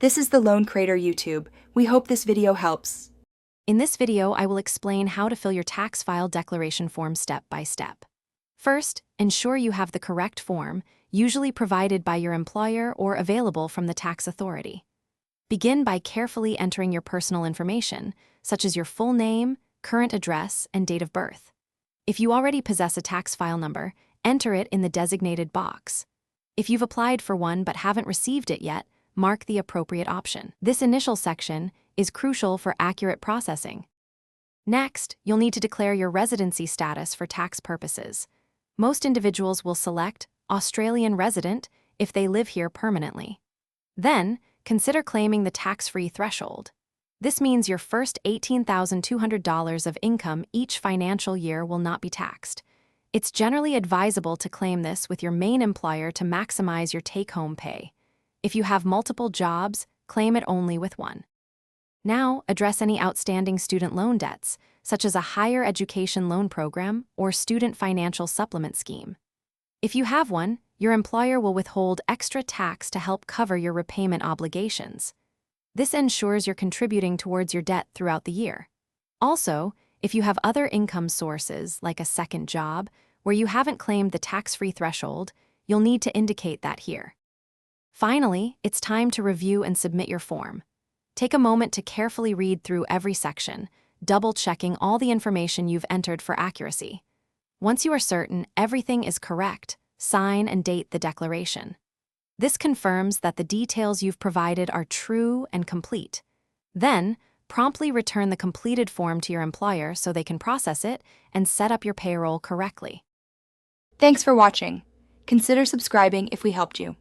This is the Loan Creator YouTube. We hope this video helps. In this video, I will explain how to fill your tax file declaration form step by step. First, ensure you have the correct form, usually provided by your employer or available from the tax authority. Begin by carefully entering your personal information, such as your full name, current address, and date of birth. If you already possess a tax file number, enter it in the designated box. If you've applied for one but haven't received it yet, mark the appropriate option. This initial section is crucial for accurate processing. Next, you'll need to declare your residency status for tax purposes. Most individuals will select Australian resident if they live here permanently. Then, consider claiming the tax-free threshold. This means your first $18,200 of income each financial year will not be taxed. It's generally advisable to claim this with your main employer to maximize your take-home pay. If you have multiple jobs, claim it only with one. Now, address any outstanding student loan debts, such as a higher education loan program or student financial supplement scheme. If you have one, your employer will withhold extra tax to help cover your repayment obligations. This ensures you're contributing towards your debt throughout the year. Also, if you have other income sources, like a second job, where you haven't claimed the tax-free threshold, you'll need to indicate that here. Finally, it's time to review and submit your form. Take a moment to carefully read through every section, double-checking all the information you've entered for accuracy. Once you are certain everything is correct, sign and date the declaration. This confirms that the details you've provided are true and complete. Then, promptly return the completed form to your employer so they can process it and set up your payroll correctly. Thanks for watching. Consider subscribing if we helped you.